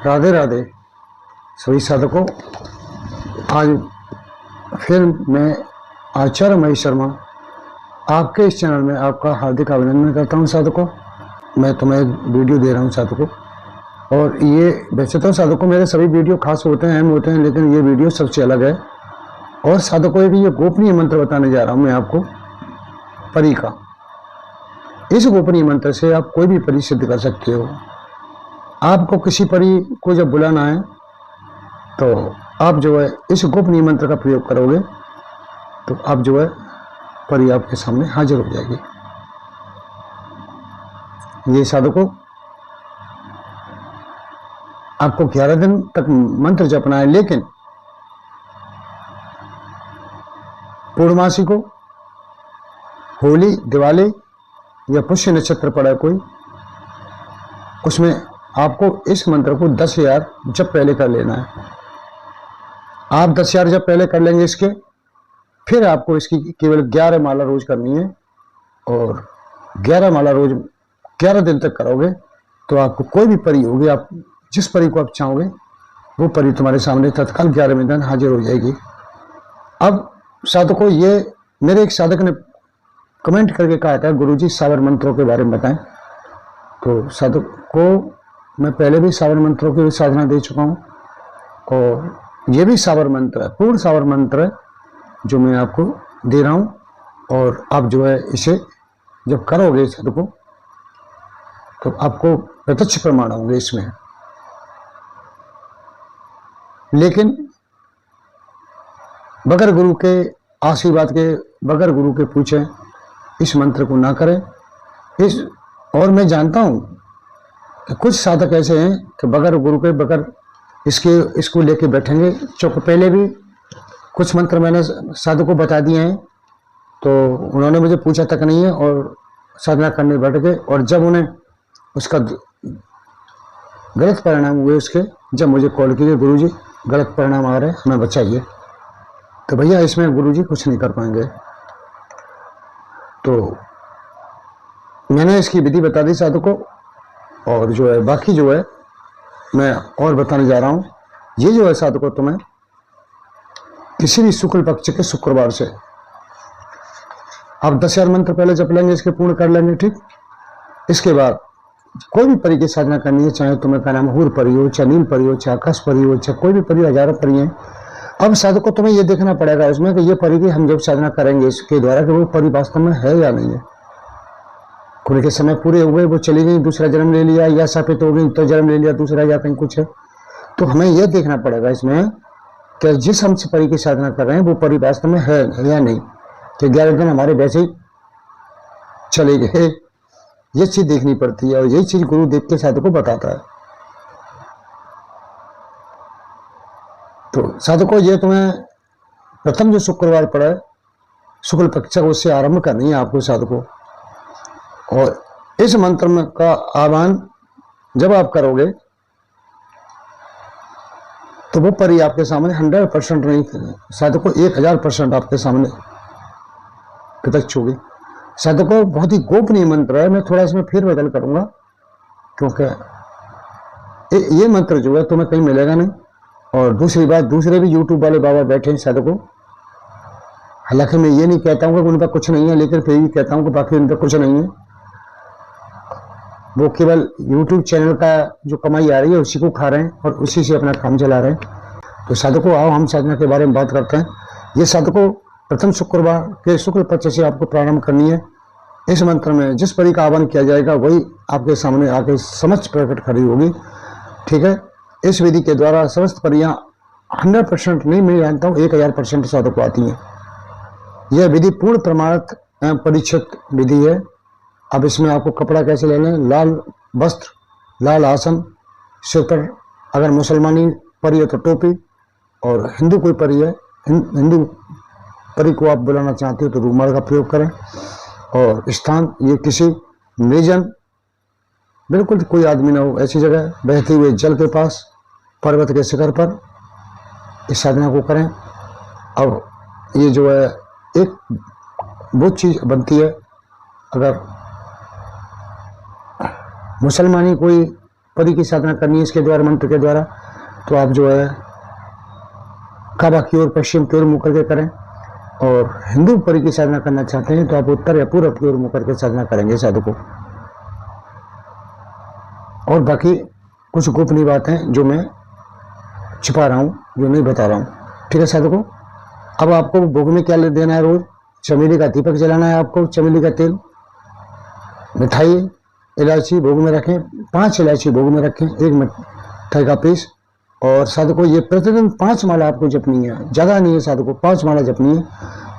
राधे राधे सभी साधकों। आज फिर मैं आचार्य महेश शर्मा आपके इस चैनल में आपका हार्दिक अभिनंदन करता हूं साधकों। मैं तुम्हें एक वीडियो दे रहा हूं साधकों, और ये वैसे तो साधकों मेरे सभी वीडियो खास होते हैं, अहम होते हैं, लेकिन ये वीडियो सबसे अलग है। और साधकों एक ये गोपनीय मंत्र बताने जा रहा हूं मैं आपको, परी का। इस गोपनीय मंत्र से आप कोई भी परी सिद्ध कर सकते हो। आपको किसी परी को जब बुलाना है तो आप जो है इस गोपनीय मंत्र का प्रयोग करोगे तो आप जो है परी आपके सामने हाजिर हो जाएगी। ये साधकों आपको 11 दिन तक मंत्र जपना है, लेकिन पूर्णमासी को, होली, दिवाली या पुष्य नक्षत्र पड़ा कोई, उसमें आपको इस मंत्र को 10,000 जप पहले कर लेना है। आप 10,000 जप पहले कर लेंगे इसके, फिर आपको इसकी केवल 11 माला रोज करनी है, और 11 माला रोज 11 दिन तक करोगे तो आपको कोई भी परी होगी, आप जिस परी को आप चाहोगे वो परी तुम्हारे सामने तत्काल 11वें दिन हाजिर हो जाएगी। अब साधकों, ये मेरे एक साधक ने कमेंट करके कहा था, गुरुजी सावर मंत्रों के बारे में बताएं। तो साधक को मैं पहले भी सावर मंत्रों की साधना दे चुका हूँ, और ये भी सावर मंत्र है, पूर्ण सावर मंत्र है जो मैं आपको दे रहा हूँ। और आप जो है इसे जब करोगे साधकों तो आपको प्रत्यक्ष प्रमाण होंगे इसमें। लेकिन बगैर गुरु के आशीर्वाद के, बगैर गुरु के पूछे इस मंत्र को ना करें। और मैं जानता हूं कि कुछ साधक ऐसे हैं कि बगैर गुरु के, बगैर इसको लेके बैठेंगे। चूंकि पहले भी कुछ मंत्र मैंने साधक को बता दिए हैं, तो उन्होंने मुझे पूछा तक नहीं है और साधना करने बैठ गए, और जब उन्हें उसका गलत परिणाम हुए उसके, जब मुझे कॉल किए, गुरुजी गलत परिणाम आ रहे हैं, हमें बचाइए, तो भैया इसमें गुरुजी कुछ नहीं कर पाएंगे। तो मैंने इसकी विधि बता दी साधकों, और जो है बाकी जो है मैं और बताने जा रहा हूं। ये जो है साधकों, तुम्हें किसी भी शुक्ल पक्ष के शुक्रवार से आप 10,000 मंत्र पहले जप लेंगे, इसके पूर्ण कर लेंगे, ठीक। इसके बाद कोई भी परी की साधना करनी है, चाहे तुम्हें का नाम हूर परी हो, चाहे नील परी हो, चाहे आकाश परी हो, चाहे कोई भी परी, हजारों परी है। अब साधकों तुम्हें यह देखना पड़ेगा इसमें कि ये परी की हम जब साधना करेंगे इसके द्वारा कि वो परी वास्तव में है या नहीं है। खुद के समय पूरे हो गए, वो चली गई, दूसरा जन्म ले लिया, या सापित हो गई तो जन्म ले लिया दूसरा, या कहीं कुछ है। तो हमें यह देखना पड़ेगा इसमें कि जिस हम परी की साधना कर रहे हैं वो परी वास्तव में है या नहीं, कि 11 दिन हमारे वैसे ही चले गए। ये चीज देखनी पड़ती है, और यही चीज गुरु देव के साधकों को बताता है। तो साधकों, ये तुम्हें प्रथम जो शुक्रवार पड़ा है शुक्ल पक्ष, उससे आरंभ करनी है आपको साधकों। और इस मंत्र में का आह्वान जब आप करोगे तो वो परी आपके सामने 100% नहीं साधकों, 1000% आपके सामने प्रत्यक्ष होगी। साधकों, बहुत ही गोपनीय मंत्र है। मैं थोड़ा इसमें फेर बदल करूंगा, क्योंकि ये मंत्र जो है तुम्हें कहीं मिलेगा नहीं। और दूसरी बात, दूसरे भी यूट्यूब वाले बाबा बैठे हैं साधकों, हालांकि मैं ये नहीं कहता हूं कि उन पर कुछ नहीं है, लेकिन फिर भी कहता हूं कि बाकी उन पर कुछ नहीं है। वो केवल यूट्यूब चैनल का जो कमाई आ रही है उसी को खा रहे हैं और उसी से अपना काम चला रहे हैं। तो साधकों, आओ हम साधना के बारे में बात करते हैं। ये साधकों, प्रथम शुक्रवार के शुक्ल पक्ष से आपको प्रारंभ करनी है। इस मंत्र में जिस परी का आह्वान किया जाएगा वही आपके सामने आके समक्ष प्रकट खड़ी होगी, ठीक है। इस विधि के द्वारा समस्त परियां 100% नहीं, मैं जानता हूँ 1000% साधक आती हैं। यह विधि पूर्ण प्रमाणित एवं परीक्षित विधि है। अब इसमें आपको कपड़ा कैसे ले लें, लाल वस्त्र, लाल आसन, सिर पर अगर मुसलमानी परी है तो टोपी, और हिंदू कोई परी है, हिंदू परी को आप बुलाना चाहते हो तो रूमाल का प्रयोग करें। और स्थान ये किसी निर्जन, बिल्कुल कोई आदमी ना हो, ऐसी जगह बहते हुए जल के पास, पर्वत के शिखर पर इस साधना को करें। अब ये जो है एक वो चीज बनती है, अगर मुसलमानी कोई परी की साधना करनी है इसके द्वारा, मंत्र के द्वारा, तो आप जो है काबा की ओर, पश्चिम की ओर मुँह करके करें। और हिंदू परी की साधना करना चाहते हैं तो आप उत्तर या पूर्व की ओर मुँह करके साधना करेंगे साधकों। और बाकी कुछ गोपनीय बातें जो मैं छिपा रहा हूँ, जो नहीं बता रहा हूँ, ठीक है साधकों। अब आपको भोग में क्या देना है? रोज चमेली का दीपक जलाना है आपको, चमेली का तेल, मिठाई, इलायची भोग में रखें, 5 इलायची भोग में रखें, 1 मिठाई का पीस। और साधकों ये प्रतिदिन 5 माला आपको जपनी है, ज़्यादा नहीं है साधकों, 5 माला जपनी है।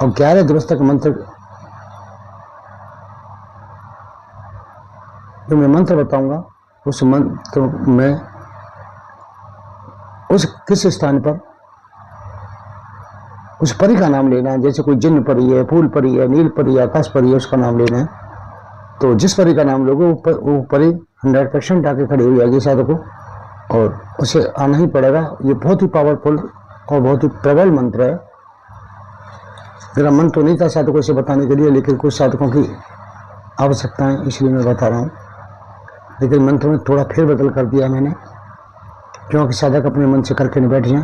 और 11 दिवस तक मंत्र, जो मैं मंत्र बताऊंगा उस मंत्र में उस किस स्थान पर उस परी का नाम लेना है। जैसे कोई जिन्न परी है, फूल परी है, नील परी है, आकाश परी है, उसका नाम लेना है। तो जिस परी का नाम लोगे वो परी 100% आके खड़ी हो जाएगी साधकों, और उसे आना ही पड़ेगा। ये बहुत ही पावरफुल और बहुत ही प्रबल मंत्र है। मेरा मन तो नहीं था साधकों से बताने के लिए, लेकिन कुछ साधकों की आवश्यकता है इसलिए मैं बता रहा हूँ। लेकिन मंत्र में थोड़ा फेरबदल कर दिया मैंने, क्योंकि साधक अपने मन से करके नहीं बैठ जाए।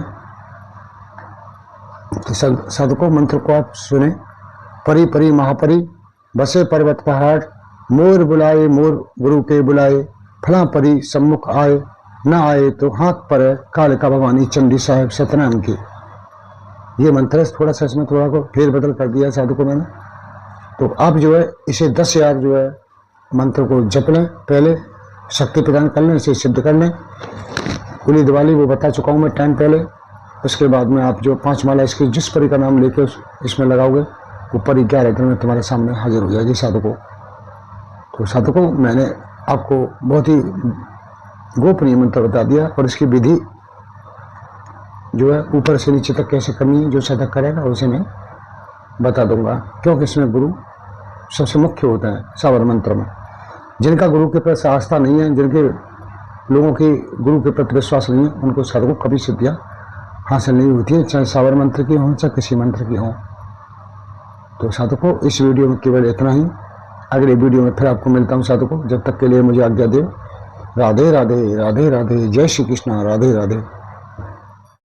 तो साधकों मंत्र को आप सुने। परी परी महापरी बसे पर्वत पहाड़, मोर बुलाए मोर गुरु के बुलाए, फला परी सम्मुख आए, न आए तो हाथ पर कालिका भवानी चंडी साहेब सतनाम की। ये मंत्र थोड़ा सा इसमें थोड़ा को फेर बदल कर दिया साधकों मैंने। तो आप जो है इसे 10 बार जो है मंत्र को जप लें, पहले शक्ति प्रदान कर लें, इसे सिद्ध कर लें। कुली दिवाली वो बता चुका हूँ मैं टाइम पहले। उसके बाद में आप जो 5 माला इसकी जिस परी का नाम लेके इसमें लगाओगे वो परी 11 दिन में तुम्हारे सामने हाजिर हो जाएगी साधकों। तो साधकों मैंने आपको बहुत ही गोपनीय मंत्र बता दिया, और इसकी विधि जो है ऊपर से नीचे तक कैसे करनी है, जो साधक करेगा उसे मैं बता दूंगा, क्योंकि इसमें गुरु सबसे मुख्य होता है सावर मंत्र में। जिनका गुरु के प्रति आस्था नहीं है, जिनके लोगों की गुरु के प्रति विश्वास नहीं है, उनको साधकों कभी सिद्धियाँ हासिल नहीं होती है, चाहे सावर मंत्र की हो चाहे किसी मंत्र की हो। तो साधकों इस वीडियो में केवल इतना ही। अगले वीडियो में फिर आपको मिलता हूँ साधकों। जब तक के लिए मुझे आज्ञा दे। राधे राधे, राधे राधे, जय श्री कृष्ण, राधे राधे।